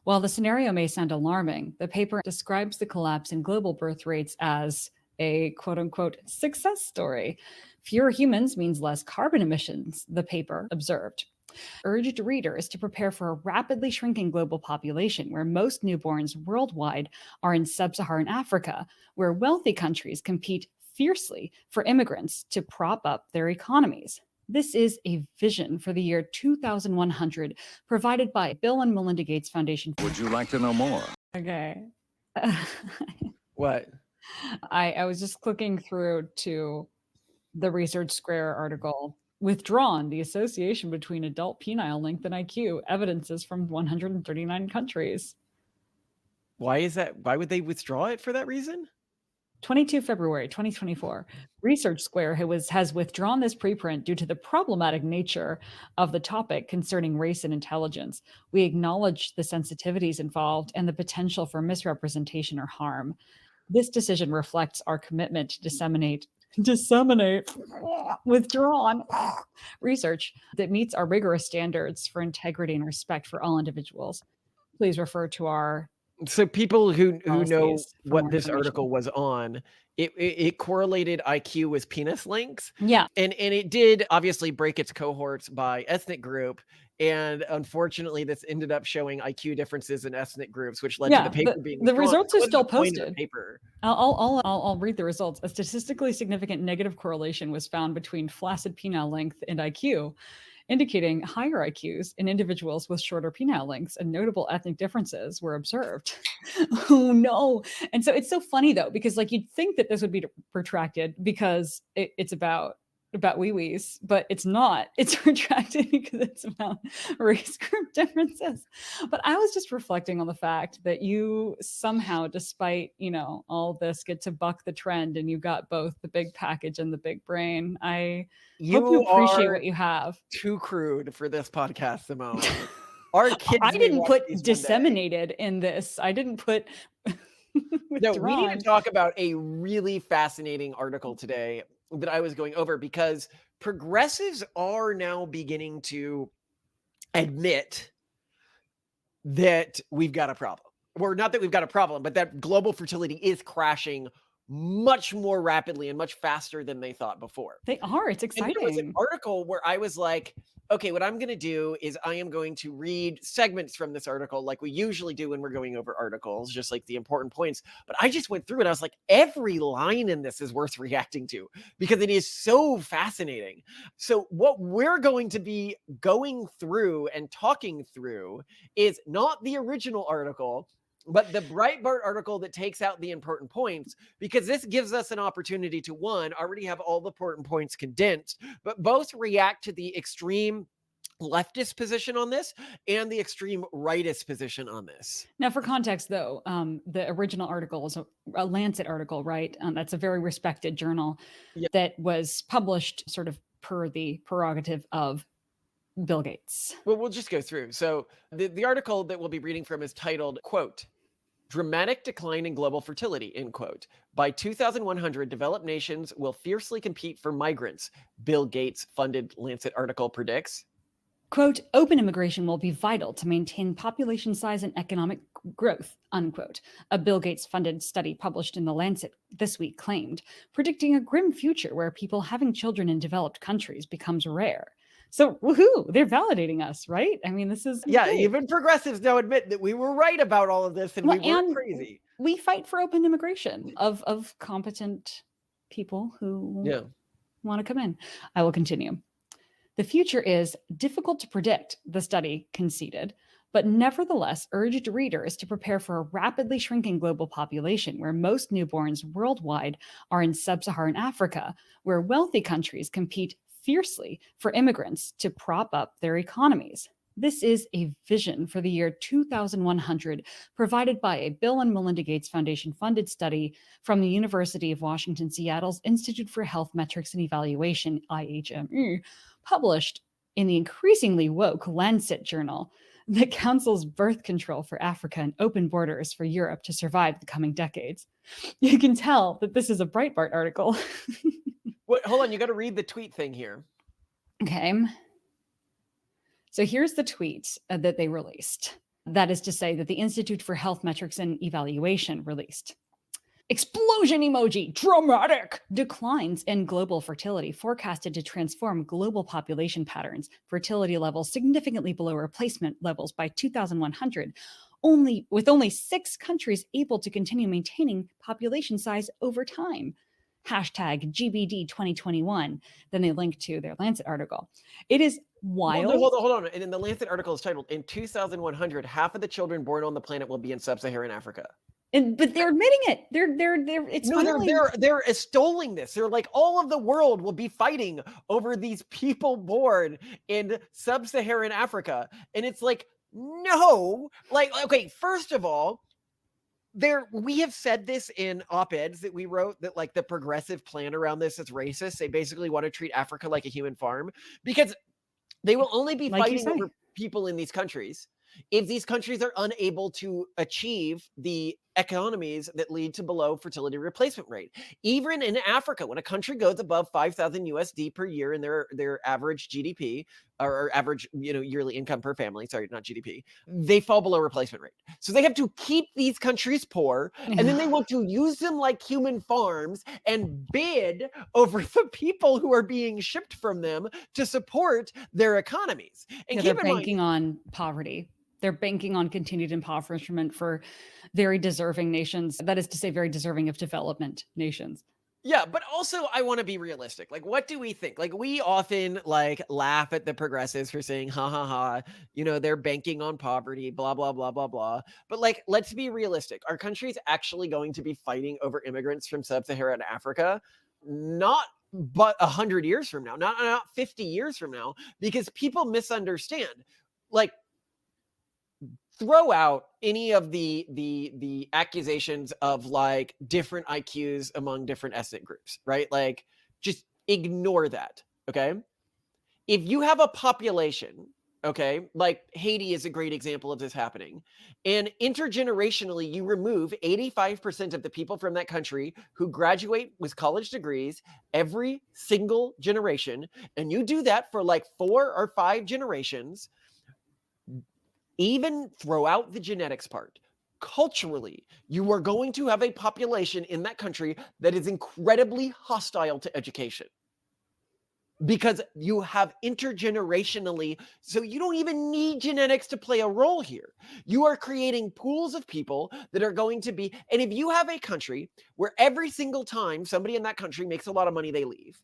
While the scenario may sound alarming, the paper describes the collapse in global birth rates as a quote unquote success story. Fewer humans means less carbon emissions, the paper observed. Urged readers to prepare for a rapidly shrinking global population where most newborns worldwide are in sub-Saharan Africa, where wealthy countries compete fiercely for immigrants to prop up their economies. This is a vision for the year 2100 provided by Bill and Melinda Gates Foundation. Would you like to know more? Okay. What? I was just clicking through to the Research Square article. Withdrawn, the association between adult penile length and IQ, evidences from 139 countries. Why is that? Why would they withdraw it for that reason? 22 February 2024. Research Square has withdrawn this preprint due to the problematic nature of the topic concerning race and intelligence. We acknowledge the sensitivities involved and the potential for misrepresentation or harm. This decision reflects our commitment to disseminate withdrawn research that meets our rigorous standards for integrity and respect for all individuals. Please refer to our So people who know policies for more what this information. article was on, it correlated IQ with penis lengths. Yeah. And it did obviously break its cohorts by ethnic group. And unfortunately, this ended up showing IQ differences in ethnic groups, which led to the paper being the withdrawn. results are What is still the point of the posted. paper? I'll read the results. A statistically significant negative correlation was found between flaccid penile length and IQ, indicating higher IQs in individuals with shorter penile lengths, and notable ethnic differences were observed. Oh no. And so it's so funny though, because like you'd think that this would be protracted because it's about wee-wees, but it's not. It's retracted because it's about race group differences. But I was just reflecting on the fact that you somehow, despite, all this, get to buck the trend and you got both the big package and the big brain. I hope you appreciate what you have. Too crude for this podcast, Simone. Our kids I may didn't watch put these one day. disseminated in this. I didn't put No, we need withdrawn. to talk about a really fascinating article today that I was going over, because progressives are now beginning to admit that we've got a problem. Or not that we've got a problem, but that global fertility is crashing much more rapidly and much faster than they thought before. They are. It's And there was an exciting. article where I was like, okay, what I'm going to do is I am going to read segments from this article like we usually do when we're going over articles, just like the important points. But I just went through it. I was like, every line in this is worth reacting to because it is so fascinating. So what we're going to be going through and talking through is not the original article, but the Breitbart article that takes out the important points, because this gives us an opportunity to, one, already have all the important points condensed, but both react to the extreme leftist position on this and the extreme rightist position on this. Now, for context, though, the original article is a Lancet article, right? That's a very respected journal that was published sort of per the prerogative of Bill Gates. Well, we'll just go through. So the article that we'll be reading from is titled, quote, "Dramatic Decline in Global Fertility," end quote. "By 2100, developed nations will fiercely compete for migrants," Bill Gates funded Lancet article predicts. Quote, "Open immigration will be vital to maintain population size and economic growth," unquote. A Bill Gates funded study published in The Lancet this week claimed, predicting a grim future where people having children in developed countries becomes rare. So, woohoo, they're validating us, right? I mean, this is Yeah, great. even progressives now admit that we were right about all of this and we weren't crazy. We fight for open immigration of competent people who want to come in. I will continue. "The future is difficult to predict," the study conceded, but nevertheless urged readers to prepare for a rapidly shrinking global population where most newborns worldwide are in sub-Saharan Africa, where wealthy countries compete fiercely for immigrants to prop up their economies. This is a vision for the year 2100 provided by a Bill and Melinda Gates Foundation funded study from the University of Washington, Seattle's Institute for Health Metrics and Evaluation, IHME, published in the increasingly woke Lancet journal that counsels birth control for Africa and open borders for Europe to survive the coming decades. You can tell that this is a Breitbart article. Wait, hold on, you got to read the tweet thing here. Okay. So here's the tweet that they released. That is to say that the Institute for Health Metrics and Evaluation released. Explosion emoji, dramatic declines in global fertility forecasted to transform global population patterns, fertility levels significantly below replacement levels by 2100, with only 6 countries able to continue maintaining population size over time. Hashtag GBD 2021. Then they link to their Lancet article. It is wild. Well, hold on. And then the Lancet article is titled, "In 2100, half of the children born on the planet will be in Sub-Saharan Africa." But they're admitting it. They're extolling this. They're like, all of the world will be fighting over these people born in Sub-Saharan Africa. And it's like, no, like, okay, first of all, we have said this in op-eds that we wrote, that like the progressive plan around this is racist. They basically want to treat Africa like a human farm, because they will only be fighting over people in these countries if these countries are unable to achieve the economies that lead to below fertility replacement rate. Even in Africa, when a country goes above 5,000 USD per year in their average GDP, or average, yearly income per family, sorry, not GDP, they fall below replacement rate. So they have to keep these countries poor, and then they want to use them like human farms and bid over the people who are being shipped from them to support their economies. And they're banking on poverty. They're banking on continued impoverishment for very deserving nations. That is to say, very deserving of development nations. Yeah, but also I want to be realistic. Like, what do we think? Like, we often like laugh at the progressives for saying, ha ha ha, they're banking on poverty, blah, blah, blah, blah, blah. But like, let's be realistic. Our country's actually going to be fighting over immigrants from Sub-Saharan Africa, not but 100 years from now, not 50 years from now, because people misunderstand. Like, throw out any of the accusations of like different IQs among different ethnic groups, right? Like, just ignore that, okay? If you have a population, okay, like Haiti is a great example of this happening, and intergenerationally you remove 85% of the people from that country who graduate with college degrees every single generation, and you do that for like 4 or 5 generations, even throw out the genetics part, culturally, you are going to have a population in that country that is incredibly hostile to education, because you have intergenerationally, so you don't even need genetics to play a role here. You are creating pools of people that are going to be, and if you have a country where every single time somebody in that country makes a lot of money, they leave,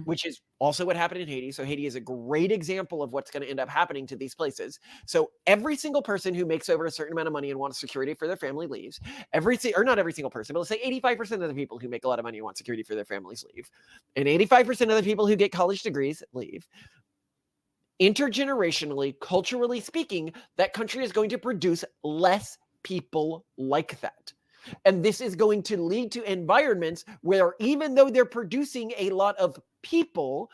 which is also what happened in Haiti. So Haiti is a great example of what's going to end up happening to these places. So every single person who makes over a certain amount of money and wants security for their family leaves. Or not every single person, but let's say 85% of the people who make a lot of money and want security for their families leave. And 85% of the people who get college degrees leave. Intergenerationally, culturally speaking, that country is going to produce less people like that. And this is going to lead to environments where, even though they're producing a lot of people,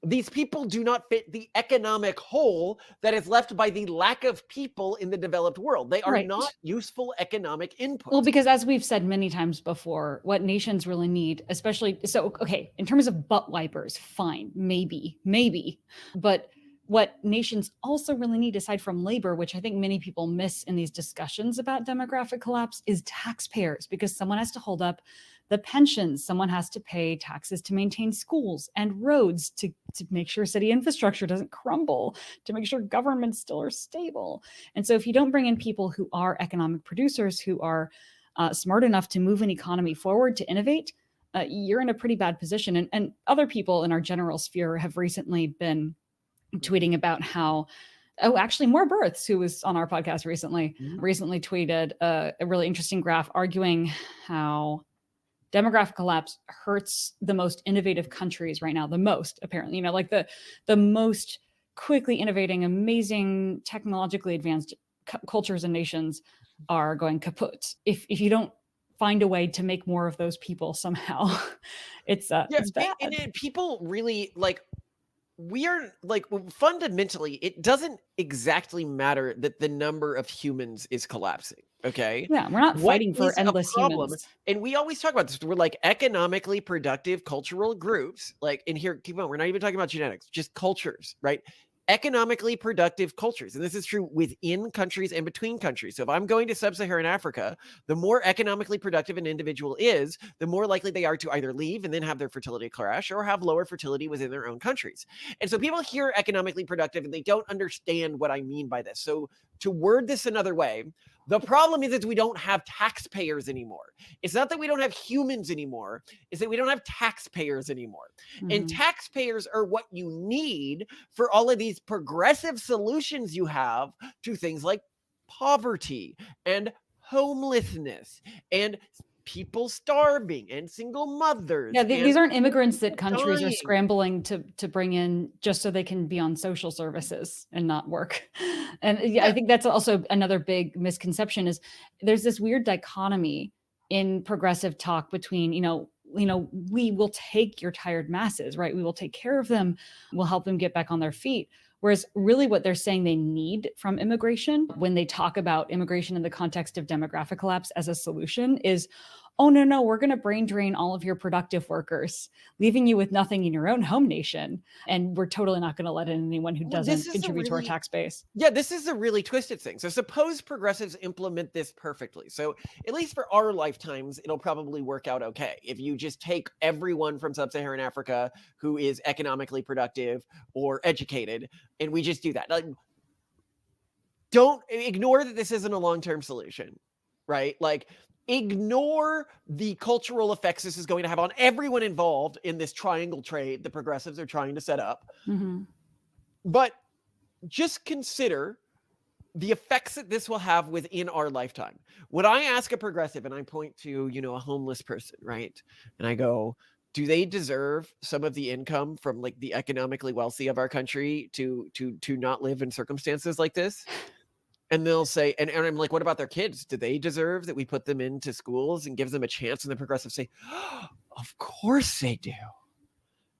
these people do not fit the economic whole that is left by the lack of people in the developed world. They are not useful economic input. Well, because as we've said many times before, what nations really need, especially, okay, in terms of butt wipers, fine, maybe, but what nations also really need, aside from labor, which I think many people miss in these discussions about demographic collapse, is taxpayers, because someone has to hold up the pensions, someone has to pay taxes to maintain schools and roads, to make sure city infrastructure doesn't crumble, to make sure governments still are stable. And so if you don't bring in people who are economic producers, who are smart enough to move an economy forward, to innovate, you're in a pretty bad position. And other people in our general sphere have recently been tweeting about how, actually More Births, who was on our podcast recently tweeted a really interesting graph arguing how demographic collapse hurts the most innovative countries right now, the most, apparently, like the most quickly innovating, amazing, technologically advanced cultures and nations are going kaput if you don't find a way to make more of those people somehow. It's bad. And people really like, we are like, fundamentally, it doesn't exactly matter that the number of humans is collapsing. Okay. Yeah. We're not fighting for endless humans. And we always talk about this. We're like economically productive cultural groups. Like in here, keep on, we're not even talking about genetics, just cultures, right? economically productive cultures. And this is true within countries and between countries. So if I'm going to Sub-Saharan Africa, the more economically productive an individual is, the more likely they are to either leave and then have their fertility crash or have lower fertility within their own countries. And so people hear economically productive and they don't understand what I mean by this. So to word this another way, the problem is that we don't have taxpayers anymore. It's not that we don't have humans anymore. It's that we don't have taxpayers anymore. And taxpayers are what you need for all of these progressive solutions you have to things like poverty and homelessness and people starving and single mothers. Yeah, these aren't immigrants that countries dying. are scrambling to bring in just so they can be on social services and not work. And yeah, I think that's also another big misconception is there's this weird dichotomy in progressive talk between, we will take your tired masses, right? We will take care of them. We'll help them get back on their feet. Whereas really what they're saying they need from immigration when they talk about immigration in the context of demographic collapse as a solution is, oh, no, we're going to brain drain all of your productive workers, leaving you with nothing in your own home nation. And we're totally not going to let in anyone who doesn't contribute to our tax base. Yeah, this is a really twisted thing. So suppose progressives implement this perfectly. So at least for our lifetimes, it'll probably work out okay. If you just take everyone from Sub-Saharan Africa who is economically productive or educated, and we just do that. Like, don't ignore that this isn't a long-term solution, right? Like, ignore the cultural effects this is going to have on everyone involved in this triangle trade the progressives are trying to set up. But just consider the effects that this will have within our lifetime. When I ask a progressive and I point to, a homeless person, right? And I go, do they deserve some of the income from like the economically wealthy of our country to not live in circumstances like this? And they'll say, and I'm like, what about their kids? Do they deserve that we put them into schools and give them a chance? And the progressives say, oh, of course they do.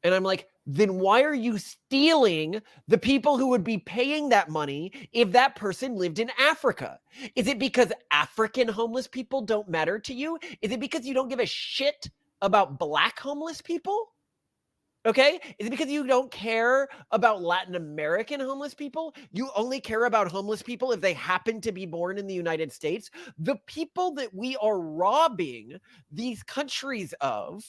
And I'm like, then why are you stealing the people who would be paying that money if that person lived in Africa? Is it because African homeless people don't matter to you? Is it because you don't give a shit about Black homeless people? Okay? Is it because you don't care about Latin American homeless people? You only care about homeless people if they happen to be born in the United States? The people that we are robbing these countries of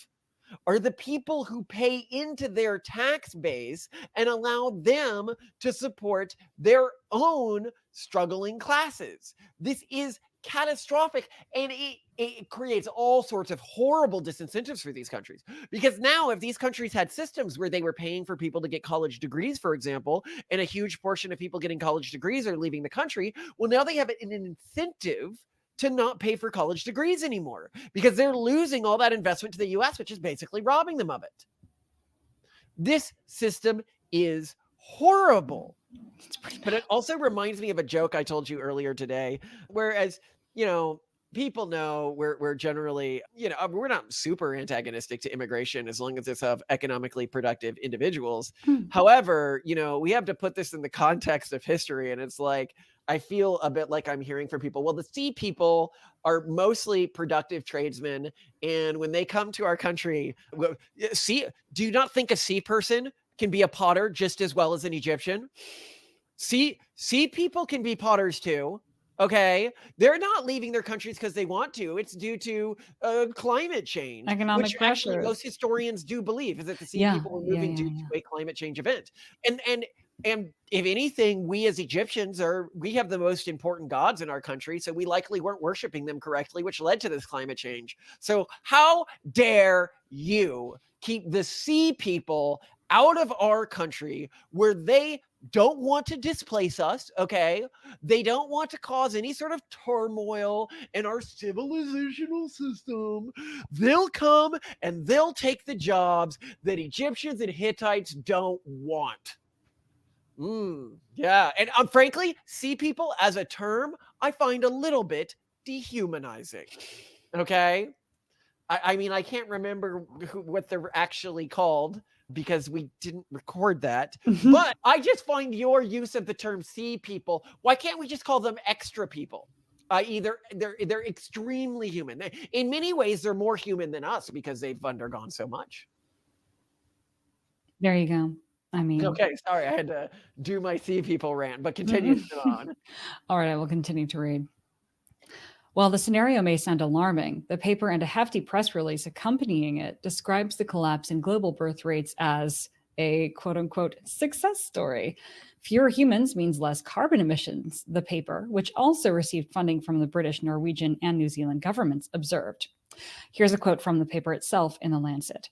are the people who pay into their tax base and allow them to support their own struggling classes. This is catastrophic, and it creates all sorts of horrible disincentives for these countries. Because now if these countries had systems where they were paying for people to get college degrees, for example, and a huge portion of people getting college degrees are leaving the country, well, now they have an incentive to not pay for college degrees anymore because they're losing all that investment to the US, which is basically robbing them of it. This system is horrible. But it also reminds me of a joke I told you earlier today, whereas, people know we're generally, we're not super antagonistic to immigration as long as it's of economically productive individuals. However, we have to put this in the context of history. And it's like, I feel a bit like I'm hearing from people, well, the sea people are mostly productive tradesmen. And when they come to our country, do you not think a sea person can be a potter just as well as an Egyptian? Sea people can be potters too. Okay, they're not leaving their countries because they want to. It's due to climate change, Economic which actually pressures. most historians do believe is that the sea people were moving due to a climate change event. And if anything, we as Egyptians we have the most important gods in our country, so we likely weren't worshiping them correctly, which led to this climate change. So how dare you keep the sea people out of our country where they don't want to displace us, okay? They don't want to cause any sort of turmoil in our civilizational system. They'll come and they'll take the jobs that Egyptians and Hittites don't want. Yeah, and frankly, sea people as a term, I find a little bit dehumanizing, okay? I mean, I can't remember what they're actually called because we didn't record that. But I just find your use of the term sea people, why can't we just call them extra people? They're extremely human. In many ways, they're more human than us because they've undergone so much. There you go. I mean, okay, sorry, I had to do my sea people rant, but continue on. All right, I will continue to read. While the scenario may sound alarming, the paper and a hefty press release accompanying it describes the collapse in global birth rates as a quote unquote success story. Fewer humans means less carbon emissions, the paper, which also received funding from the British, Norwegian, and New Zealand governments, observed. Here's a quote from the paper itself in the Lancet.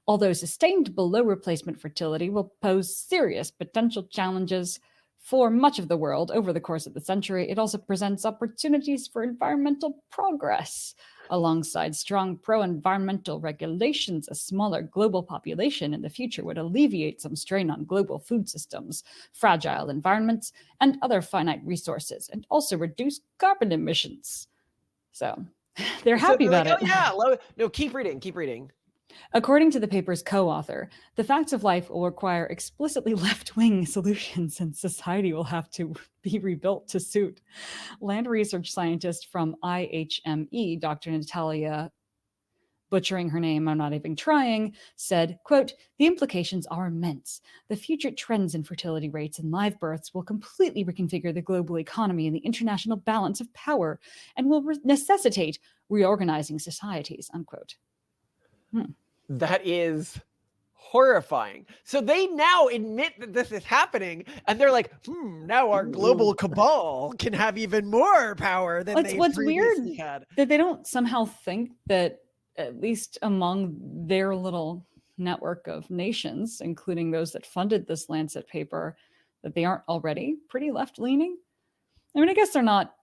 Although sustained below replacement fertility will pose serious potential challenges for much of the world over the course of the century, it also presents opportunities for environmental progress. Alongside strong pro environmental regulations, a smaller global population in the future would alleviate some strain on global food systems, fragile environments, and other finite resources, and also reduce carbon emissions. So they're happy about it. Oh, yeah. No, keep reading. According to the paper's co-author, the facts of life will require explicitly left-wing solutions and society will have to be rebuilt to suit. Land research scientist from IHME, Dr. Natalia, butchering her name, I'm not even trying, said, quote, the implications are immense. The future trends in fertility rates and live births will completely reconfigure the global economy and the international balance of power and will necessitate reorganizing societies, unquote. That is horrifying. So they now admit that this is happening, and they're like, now our global cabal can have even more power than what's weird had. That they don't somehow think that, at least among their little network of nations, including those that funded this Lancet paper, that they aren't already pretty left-leaning. I mean, I guess they're not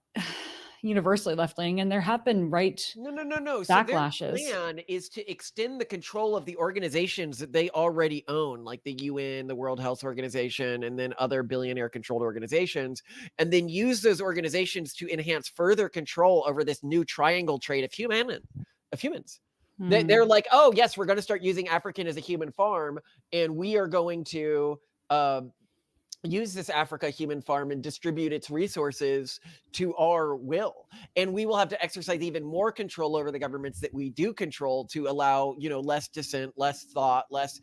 universally left-leaning, and there have been no backlashes. So their plan is to extend the control of the organizations that they already own, like the UN, the World Health Organization, and then other billionaire controlled organizations, and then use those organizations to enhance further control over this new triangle trade of humans. They're like, oh yes, we're going to start using African as a human farm, and we are going to use this Africa human farm and distribute its resources to our will. And we will have to exercise even more control over the governments that we do control to allow, less dissent, less thought, less,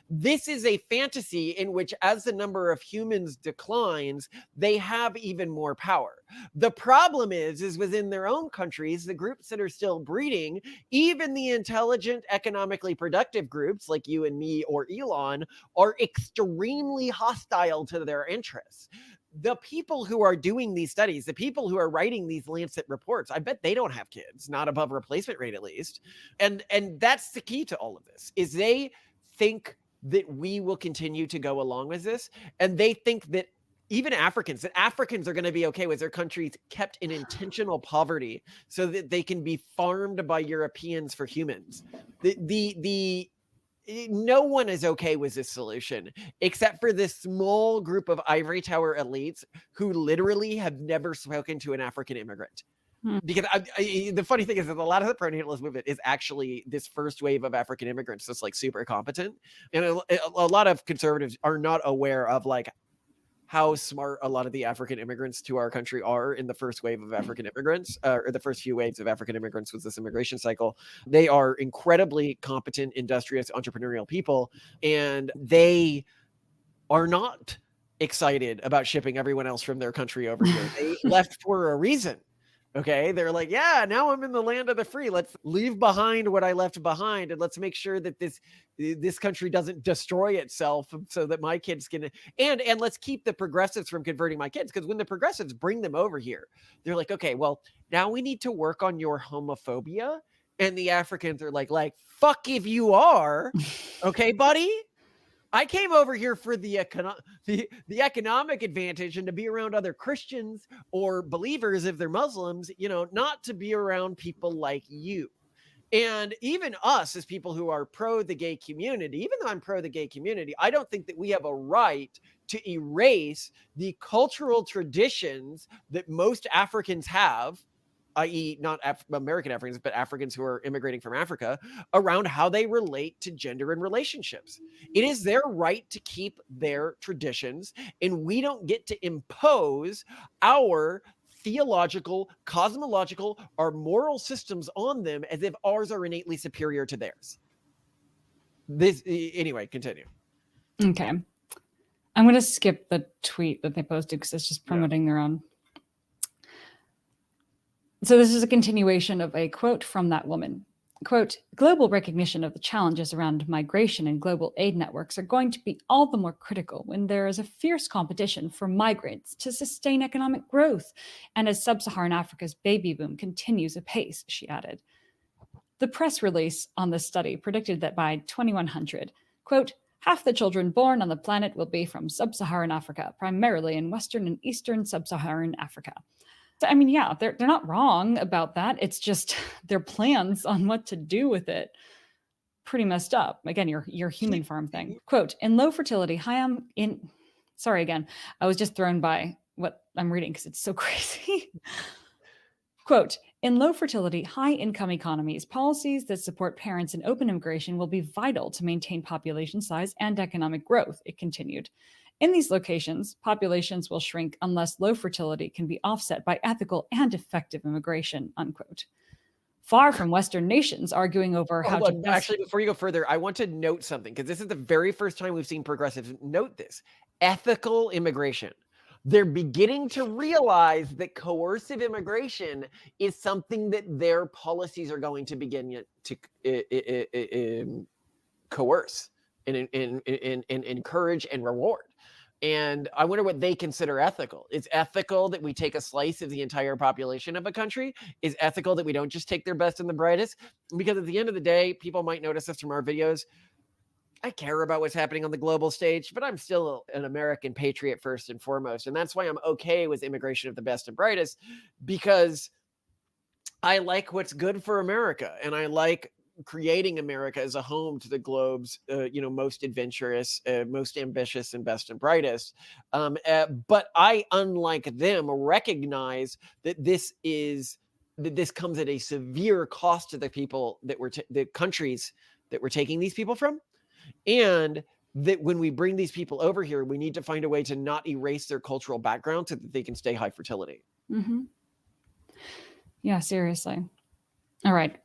this is a fantasy in which as the number of humans declines, they have even more power. The problem is within their own countries, the groups that are still breeding, even the intelligent, economically productive groups like you and me or Elon, are extremely hostile to their interests. The people who are doing these studies, the people who are writing these Lancet reports, I bet they don't have kids, not above replacement rate at least. And that's the key to all of this, is they think that we will continue to go along with this. And they think that even Africans are going to be okay with their countries kept in intentional poverty so that they can be farmed by Europeans for humans. No one is okay with this solution except for this small group of ivory tower elites who literally have never spoken to an African immigrant. Because the funny thing is that a lot of the pro-natalist movement is actually this first wave of African immigrants that's like super competent. And a lot of conservatives are not aware of like how smart a lot of the African immigrants to our country are in the first wave of African immigrants, or the first few waves of African immigrants with this immigration cycle. They are incredibly competent, industrious, entrepreneurial people, and they are not excited about shipping everyone else from their country over here. They left for a reason. Okay, they're like, yeah, now I'm in the land of the free. Let's leave behind what I left behind, and let's make sure that this country doesn't destroy itself, so that my kids can. And let's keep the progressives from converting my kids, because when the progressives bring them over here, they're like, okay, well, now we need to work on your homophobia, and the Africans are like, fuck if you are, okay, buddy. I came over here for the economic advantage and to be around other Christians or believers if they're Muslims, not to be around people like you. And even us as people who are pro the gay community, even though I'm pro the gay community, I don't think that we have a right to erase the cultural traditions that most Africans have, i.e. not American Africans, but Africans who are immigrating from Africa, around how they relate to gender and relationships. It is their right to keep their traditions, and we don't get to impose our theological, cosmological, or moral systems on them as if ours are innately superior to theirs. Anyway, continue. Okay. I'm going to skip the tweet that they posted because it's just promoting their own. So this is a continuation of a quote from that woman. Quote, global recognition of the challenges around migration and global aid networks are going to be all the more critical when there is a fierce competition for migrants to sustain economic growth and as Sub-Saharan Africa's baby boom continues apace, she added. The press release on this study predicted that by 2100, quote, half the children born on the planet will be from Sub-Saharan Africa, primarily in Western and Eastern Sub-Saharan Africa. I mean, yeah, they're not wrong about that. It's just their plans on what to do with it pretty messed up. Again, your human farm thing. Quote, in low fertility, sorry again, I was just thrown by what I'm reading because it's so crazy. Quote, in low fertility, high-income economies, policies that support parents in open immigration will be vital to maintain population size and economic growth, it continued. In these locations, populations will shrink unless low fertility can be offset by ethical and effective immigration, unquote. Far from Western nations arguing over how to best... Actually, before you go further, I want to note something, because this is the very first time we've seen progressives note this. Ethical immigration. They're beginning to realize that coercive immigration is something that their policies are going to begin to coerce and encourage and reward. And I wonder what they consider ethical. Is ethical that we take a slice of the entire population of a country? Is ethical that we don't just take their best and the brightest? Because at the end of the day, people might notice this from our videos. I care about what's happening on the global stage, but I'm still an American patriot first and foremost. And that's why I'm okay with immigration of the best and brightest, because I like what's good for America. And I like creating America as a home to the globe's, most adventurous, most ambitious, and best and brightest. But I, unlike them, recognize that this comes at a severe cost to the people that the countries that we're taking these people from, and that when we bring these people over here, we need to find a way to not erase their cultural background so that they can stay high fertility. Mm-hmm. Yeah, seriously. All right.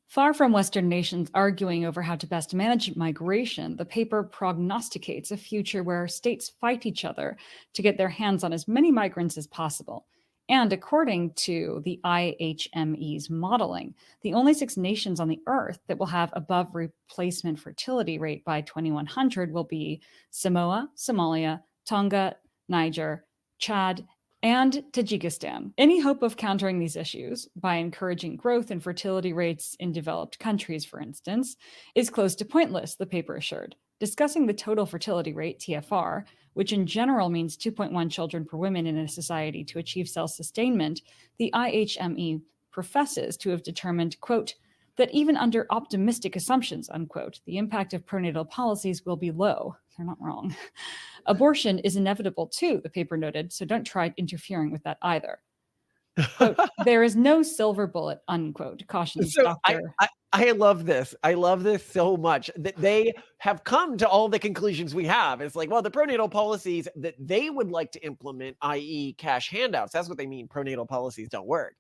Far from Western nations arguing over how to best manage migration, the paper prognosticates a future where states fight each other to get their hands on as many migrants as possible. And according to the IHME's modeling, the only 6 nations on the earth that will have above replacement fertility rate by 2100 will be Samoa, Somalia, Tonga, Niger, Chad, and Tajikistan. Any hope of countering these issues by encouraging growth in fertility rates in developed countries, for instance, is close to pointless, the paper assured. Discussing the total fertility rate, TFR, which in general means 2.1 children per woman in a society to achieve self-sustainment, the IHME professes to have determined, quote, that even under optimistic assumptions, unquote, the impact of prenatal policies will be low. They're not wrong. Abortion is inevitable too, the paper noted, so don't try interfering with that either. Quote, there is no silver bullet, unquote, cautions Dr. I love this. I love this so much that they have come to all the conclusions we have. It's like, well, the pronatal policies that they would like to implement, i.e. cash handouts, that's what they mean. Pronatal policies don't work.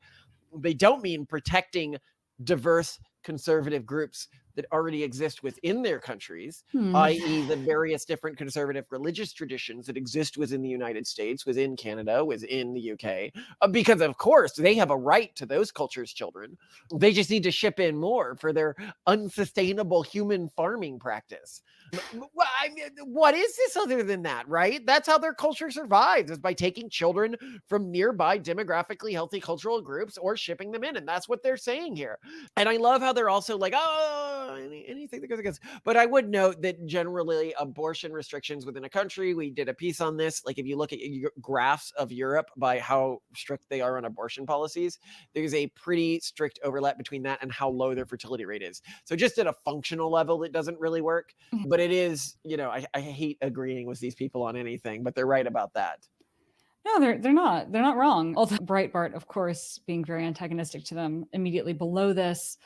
They don't mean protecting diverse conservative groups that already exist within their countries, i.e. the various different conservative religious traditions that exist within the United States, within Canada, within the UK, because of course they have a right to those cultures' children. They just need to ship in more for their unsustainable human farming practice. I mean, what is this other than that, right? That's how their culture survives, is by taking children from nearby demographically healthy cultural groups or shipping them in. And that's what they're saying here. And I love how they're also like, oh, anything that goes against. But I would note that generally abortion restrictions within a country, we did a piece on this. Like if you look at graphs of Europe by how strict they are on abortion policies, there's a pretty strict overlap between that and how low their fertility rate is. So just at a functional level, it doesn't really work. But it is, I hate agreeing with these people on anything, but they're right about that. No, they're not. They're not wrong. Although Breitbart, of course, being very antagonistic to them, immediately below this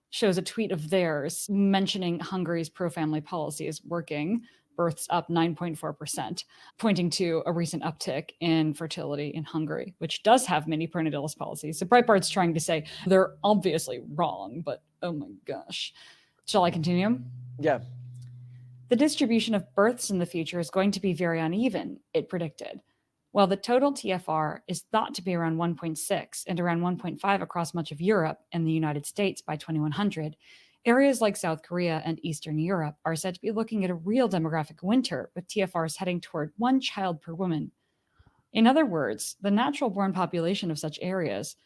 shows a tweet of theirs mentioning Hungary's pro-family policy is working, births up 9.4%, pointing to a recent uptick in fertility in Hungary, which does have many pronatalist policies. So Breitbart's trying to say they're obviously wrong, but oh my gosh. Shall I continue? Yeah. The distribution of births in the future is going to be very uneven, it predicted. While the total TFR is thought to be around 1.6 and around 1.5 across much of Europe and the United States by 2100, areas like South Korea and Eastern Europe are said to be looking at a real demographic winter, with TFRs heading toward 1 child per woman. In other words, the natural-born population of such areas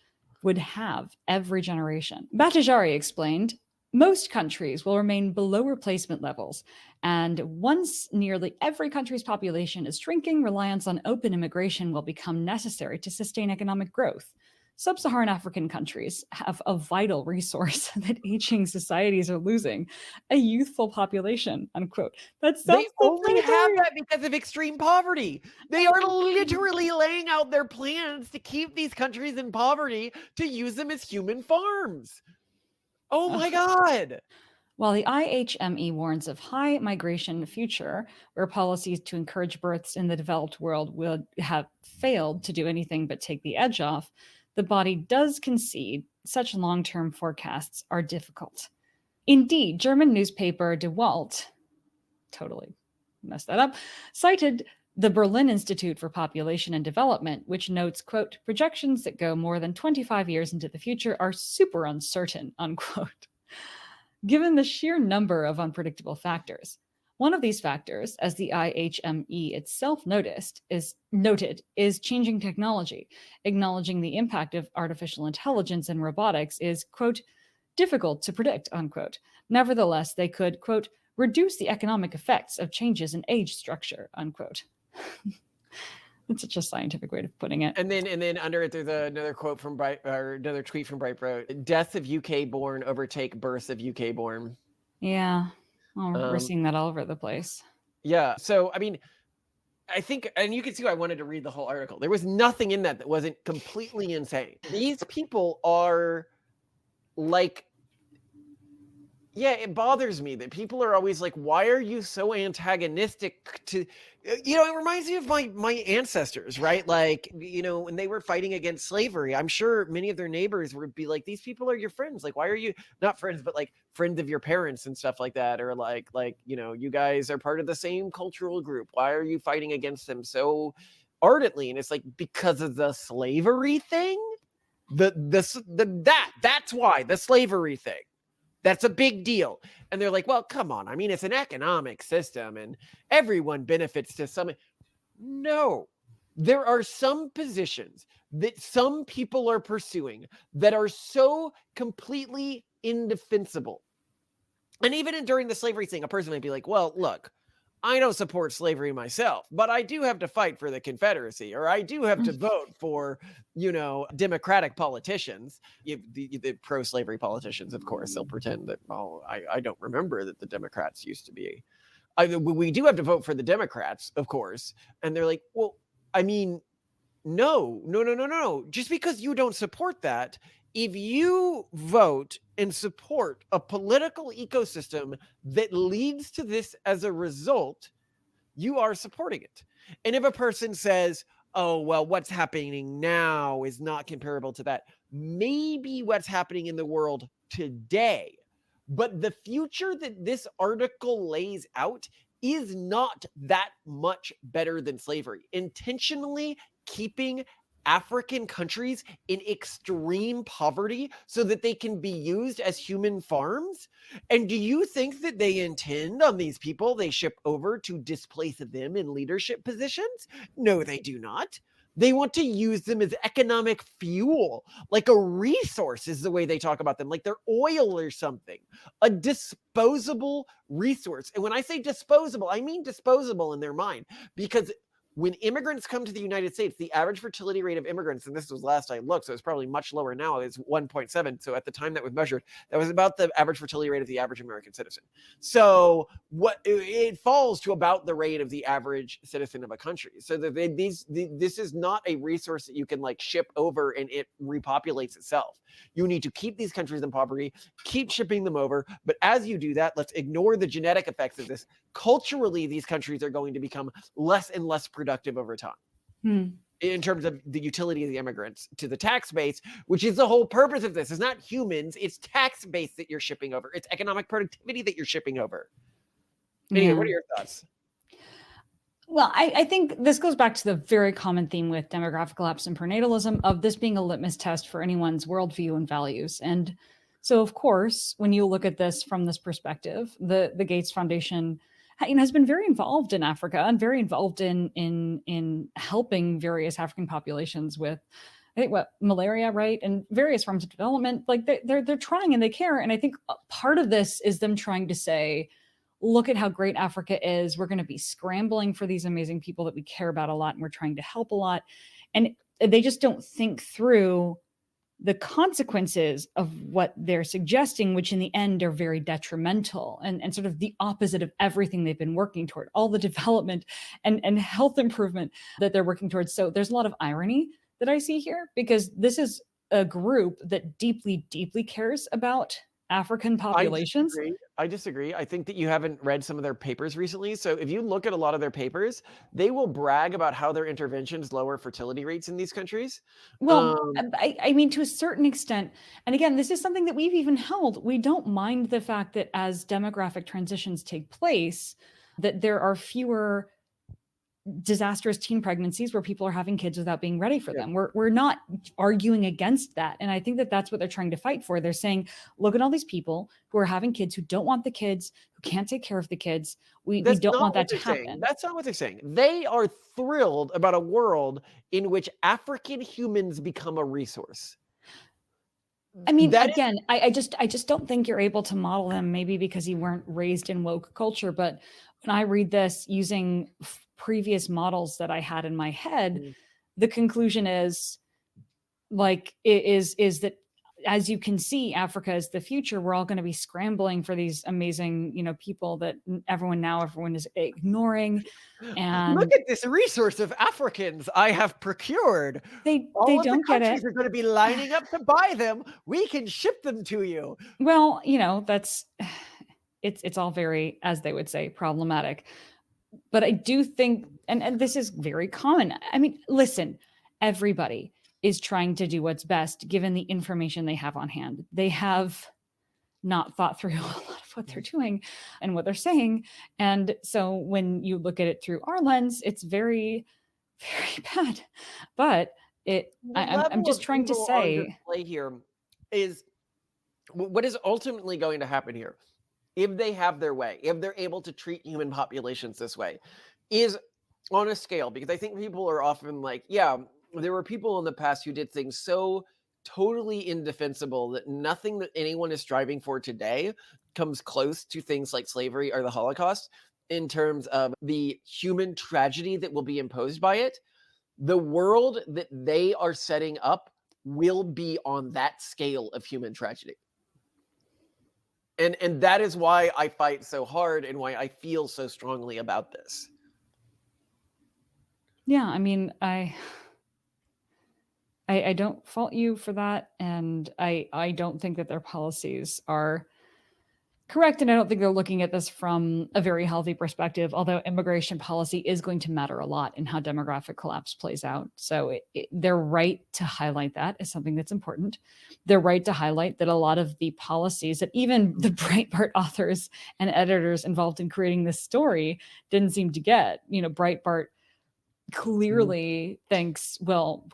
would have every generation. Bhattacharya explained, most countries will remain below replacement levels, and once nearly every country's population is shrinking, reliance on open immigration will become necessary to sustain economic growth. Sub-Saharan African countries have a vital resource that aging societies are losing, a youthful population, unquote. They only have that because of extreme poverty. They are literally laying out their plans to keep these countries in poverty to use them as human farms. Oh my God. While the IHME warns of high migration future, where policies to encourage births in the developed world would have failed to do anything but take the edge off, the body does concede such long-term forecasts are difficult. Indeed, German newspaper De Welt, totally messed that up, cited the Berlin Institute for Population and Development, which notes, quote, projections that go more than 25 years into the future are super uncertain, unquote. Given the sheer number of unpredictable factors, one of these factors, as the IHME itself noted, is changing technology. Acknowledging the impact of artificial intelligence and robotics is, quote, difficult to predict, unquote. Nevertheless, they could, quote, reduce the economic effects of changes in age structure, unquote. It's such a scientific way of putting it. And then under it, there's another quote from another tweet from Breitbart. Deaths of UK born overtake births of UK born. Yeah. We're seeing that all over the place. Yeah. So, I mean, I think, and you can see why I wanted to read the whole article. There was nothing in that wasn't completely insane. These people are like, yeah, it bothers me that people are always like, why are you so antagonistic to, it reminds me of my ancestors, right? Like, when they were fighting against slavery, I'm sure many of their neighbors would be like, these people are your friends. Like, why are you not friends, but like friends of your parents and stuff like that? Or like, you guys are part of the same cultural group. Why are you fighting against them so ardently? And it's like, because of the slavery thing, that's why, the slavery thing. That's a big deal. And they're like, well, come on. I mean, it's an economic system and everyone benefits to some. No, there are some positions that some people are pursuing that are so completely indefensible. And even during the slavery thing, a person might be like, well, look, I don't support slavery myself, but I do have to fight for the Confederacy, or I do have to vote for, Democratic politicians. The pro-slavery politicians, of course, they'll pretend that, I don't remember that the Democrats used to be. We do have to vote for the Democrats, of course. And they're like, well, I mean, no. Just because you don't support that, if you vote and support a political ecosystem that leads to this as a result, you are supporting it. And if a person says, oh, well, what's happening now is not comparable to that, maybe what's happening in the world today, but the future that this article lays out is not that much better than slavery. Intentionally keeping African countries in extreme poverty so that they can be used as human farms? And do you think that they intend on these people they ship over to displace them in leadership positions? No, they do not. They want to use them as economic fuel, like a resource is the way they talk about them, like they're oil or something, a disposable resource. And when I say disposable, I mean disposable in their mind, because when immigrants come to the United States, the average fertility rate of immigrants, and this was last I looked, so it's probably much lower now, is 1.7. So at the time that was measured, that was about the average fertility rate of the average American citizen. So it falls to about the rate of the average citizen of a country. So this is not a resource that you can like ship over and it repopulates itself. You need to keep these countries in poverty, keep shipping them over. But as you do that, let's ignore the genetic effects of this. Culturally, these countries are going to become less and less productive over time. In terms of the utility of the immigrants to the tax base, which is the whole purpose of this. It's not humans, it's tax base that you're shipping over. It's economic productivity that you're shipping over. Anyway, what Yeah. are your thoughts? Well, I think this goes back to the very common theme with demographic collapse and prenatalism of this being a litmus test for anyone's worldview and values. And so, of course, when you look at this from this perspective, the Gates Foundation, has been very involved in Africa and very involved in helping various African populations with, I think, what, malaria, right, and various forms of development. Like they're trying and they care. And I think part of this is them trying to say, look at how great Africa is. We're going to be scrambling for these amazing people that we care about a lot and we're trying to help a lot. And they just don't think through the consequences of what they're suggesting, which in the end are very detrimental and sort of the opposite of everything they've been working toward, all the development and health improvement that they're working towards. So there's a lot of irony that I see here, because this is a group that deeply, deeply cares about African populations. I disagree. I think that you haven't read some of their papers recently. So if you look at a lot of their papers, they will brag about how their interventions lower fertility rates in these countries. Well, I mean, to a certain extent, and again, this is something that we've even held. We don't mind the fact that as demographic transitions take place, that there are fewer disastrous teen pregnancies where people are having kids without being ready for them. We're not arguing against that. And I think that that's what they're trying to fight for. They're saying, look at all these people who are having kids, who don't want the kids, who can't take care of the kids. We don't want that to happen. That's not what they're saying. They are thrilled about a world in which African humans become a resource. I mean, again, I just don't think you're able to model them, maybe because you weren't raised in woke culture. But when I read this using previous models that I had in my head, the conclusion is that, as you can see, Africa is the future. We're all going to be scrambling for these amazing, people that everyone is ignoring. And look at this resource of Africans I have procured. They all don't the get countries it. are going to be lining up to buy them. We can ship them to you. Well, that's it's all very, as they would say, problematic. But I do think, and this is very common. I mean, listen, everybody is trying to do what's best given the information they have on hand. They have not thought through a lot of what they're doing and what they're saying. And so when you look at it through our lens, it's very, very bad. But I'm just trying to say, play here is what is ultimately going to happen here, if they have their way, if they're able to treat human populations this way, is on a scale. Because I think people are often like, yeah, there were people in the past who did things so totally indefensible that nothing that anyone is striving for today comes close to things like slavery or the Holocaust in terms of the human tragedy that will be imposed by it. The world that they are setting up will be on that scale of human tragedy. And that is why I fight so hard and why I feel so strongly about this. Yeah, I mean, I don't fault you for that. And I don't think that their policies are correct. And I don't think they're looking at this from a very healthy perspective, although immigration policy is going to matter a lot in how demographic collapse plays out. So they're right to highlight that as something that's important. They're right to highlight that a lot of the policies that even the Breitbart authors and editors involved in creating this story didn't seem to get. Breitbart clearly thinks, well,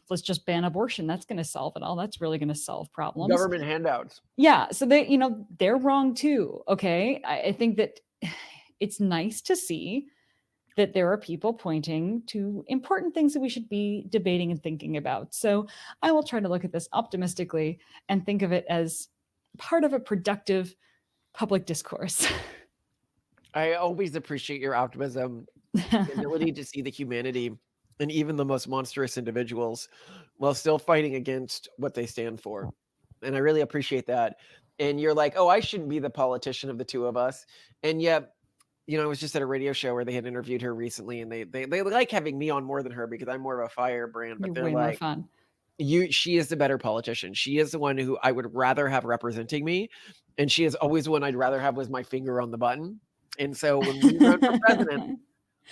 let's just ban abortion. That's going to solve it all. That's really going to solve problems. Government handouts. Yeah. So they're wrong too. Okay. I think that it's nice to see that there are people pointing to important things that we should be debating and thinking about. So I will try to look at this optimistically and think of it as part of a productive public discourse. I always appreciate your optimism, the ability to see the humanity in even the most monstrous individuals while still fighting against what they stand for. And I really appreciate that. And you're like, oh, I shouldn't be the politician of the two of us. And yet, I was just at a radio show where they had interviewed her recently, and they like having me on more than her because I'm more of a firebrand. But You're they're way like, more fun. She is the better politician. She is the one who I would rather have representing me. And she is always the one I'd rather have with my finger on the button. And so when we run for president,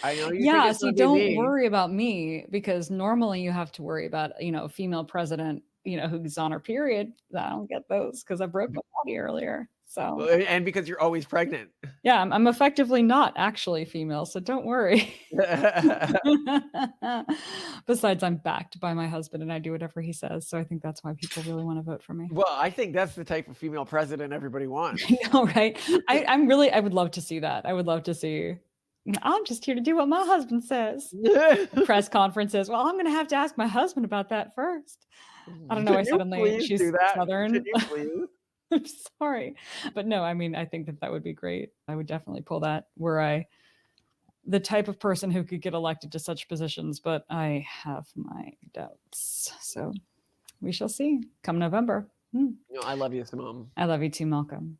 I know you think it's so don't worry about me, because normally you have to worry about, a female president, who's on her period. I don't get those because I broke my body earlier. So, and because you're always pregnant. Yeah, I'm effectively not actually female, so don't worry. Besides, I'm backed by my husband and I do whatever he says. So I think that's why people really want to vote for me. Well, I think that's the type of female president everybody wants. I know, right? I would love to see that. I would love to see, I'm just here to do what my husband says. Press conferences. Well, I'm going to have to ask my husband about that first. I don't know. Can you please do that? Southern. Can you please? I'm sorry. But no, I mean, I think that would be great. I would definitely pull that the type of person who could get elected to such positions, but I have my doubts. So we shall see come November. I love you, Simone. I love you too, Malcolm.